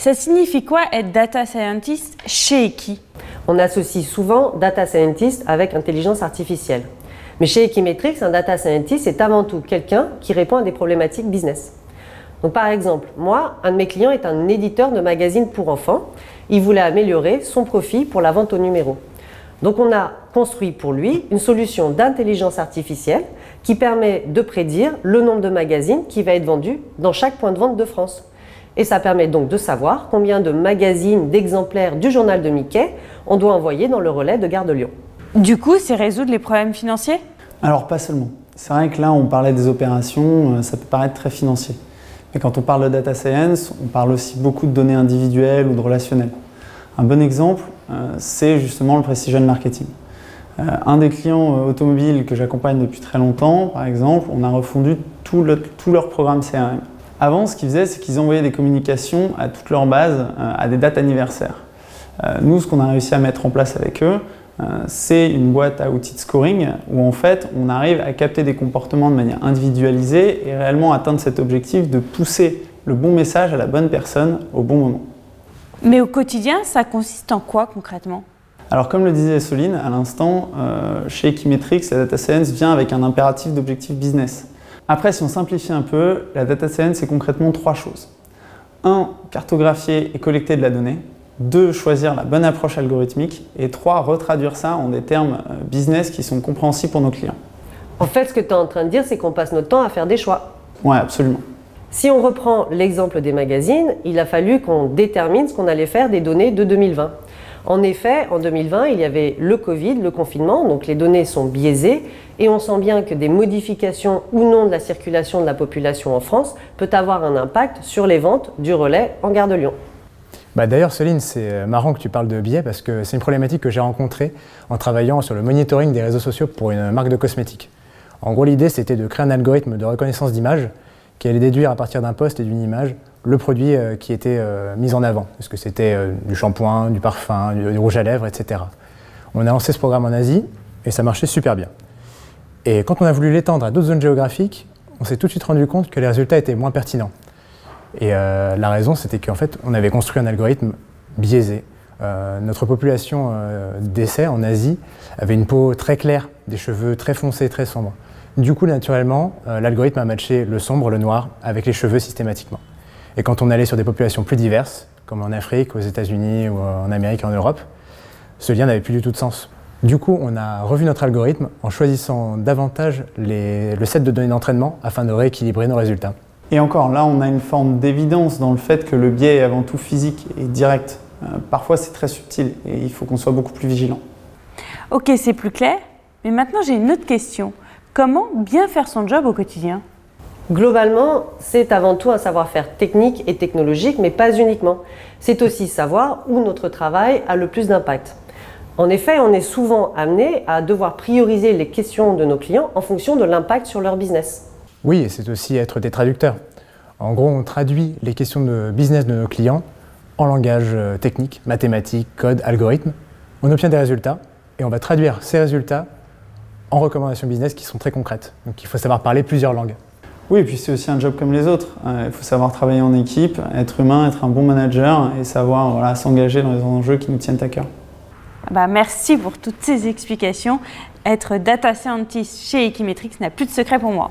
Ça signifie quoi être data scientist chez Eki? On associe souvent data scientist avec intelligence artificielle. Mais chez Ekimetrix, un data scientist est avant tout quelqu'un qui répond à des problématiques business. Donc par exemple, moi, un de mes clients est un éditeur de magazines pour enfants. Il voulait améliorer son profit pour la vente au numéro. Donc on a construit pour lui une solution d'intelligence artificielle qui permet de prédire le nombre de magazines qui va être vendu dans chaque point de vente de France. Et ça permet donc de savoir combien de magazines, d'exemplaires du journal de Mickey on doit envoyer dans le relais de Gare de Lyon. Du coup, c'est résoudre les problèmes financiers? Alors pas seulement. C'est vrai que là, on parlait des opérations, ça peut paraître très financier. Mais quand on parle de data science, on parle aussi beaucoup de données individuelles ou de relationnelles. Un bon exemple, c'est justement le precision marketing. Un des clients automobiles que j'accompagne depuis très longtemps, par exemple, on a refondu tout leur programme CRM. Avant, ce qu'ils faisaient, c'est qu'ils envoyaient des communications à toute leur base à des dates anniversaires. Nous, ce qu'on a réussi à mettre en place avec eux, c'est une boîte à outils de scoring où en fait, on arrive à capter des comportements de manière individualisée et réellement atteindre cet objectif de pousser le bon message à la bonne personne au bon moment. Mais au quotidien, ça consiste en quoi concrètement? Alors comme le disait Soline à l'instant, chez Ekimetrix, la data science vient avec un impératif d'objectif business. Après, si on simplifie un peu, la data science, c'est concrètement 3 choses. 1. Cartographier et collecter de la donnée. 2. Choisir la bonne approche algorithmique. Et 3. Retraduire ça en des termes business qui sont compréhensibles pour nos clients. En fait, ce que tu es en train de dire, c'est qu'on passe notre temps à faire des choix. Oui, absolument. Si on reprend l'exemple des magazines, il a fallu qu'on détermine ce qu'on allait faire des données de 2020. En effet, en 2020, il y avait le Covid, le confinement, donc les données sont biaisées et on sent bien que des modifications ou non de la circulation de la population en France peut avoir un impact sur les ventes du relais en Gare de Lyon. D'ailleurs, Soline, c'est marrant que tu parles de biais parce que c'est une problématique que j'ai rencontrée en travaillant sur le monitoring des réseaux sociaux pour une marque de cosmétiques. En gros, l'idée, c'était de créer un algorithme de reconnaissance d'image qui allait déduire à partir d'un post et d'une image le produit qui était mis en avant. Est-ce que c'était du shampoing, du parfum, du rouge à lèvres, etc. On a lancé ce programme en Asie et ça marchait super bien. Et quand on a voulu l'étendre à d'autres zones géographiques, on s'est tout de suite rendu compte que les résultats étaient moins pertinents. Et la raison, c'était qu'en fait, on avait construit un algorithme biaisé. Notre population d'essai en Asie avait une peau très claire, des cheveux très foncés, très sombres. Du coup, naturellement, l'algorithme a matché le sombre, le noir, avec les cheveux systématiquement. Et quand on allait sur des populations plus diverses, comme en Afrique, aux États-Unis ou en Amérique et en Europe, ce lien n'avait plus du tout de sens. Du coup, on a revu notre algorithme en choisissant davantage le set de données d'entraînement afin de rééquilibrer nos résultats. Et encore, là, on a une forme d'évidence dans le fait que le biais est avant tout physique et direct. Parfois, c'est très subtil et il faut qu'on soit beaucoup plus vigilant. Ok, c'est plus clair. Mais maintenant, j'ai une autre question. Comment bien faire son job au quotidien? Globalement, c'est avant tout un savoir-faire technique et technologique, mais pas uniquement. C'est aussi savoir où notre travail a le plus d'impact. En effet, on est souvent amené à devoir prioriser les questions de nos clients en fonction de l'impact sur leur business. Oui, et c'est aussi être des traducteurs. En gros, on traduit les questions de business de nos clients en langage technique, mathématique, code, algorithme. On obtient des résultats et on va traduire ces résultats en recommandations business qui sont très concrètes. Donc il faut savoir parler plusieurs langues. Oui, et puis c'est aussi un job comme les autres. Il faut savoir travailler en équipe, être humain, être un bon manager et savoir s'engager dans les enjeux qui nous tiennent à cœur. Merci pour toutes ces explications. Être data scientist chez Ekimetrix n'a plus de secret pour moi.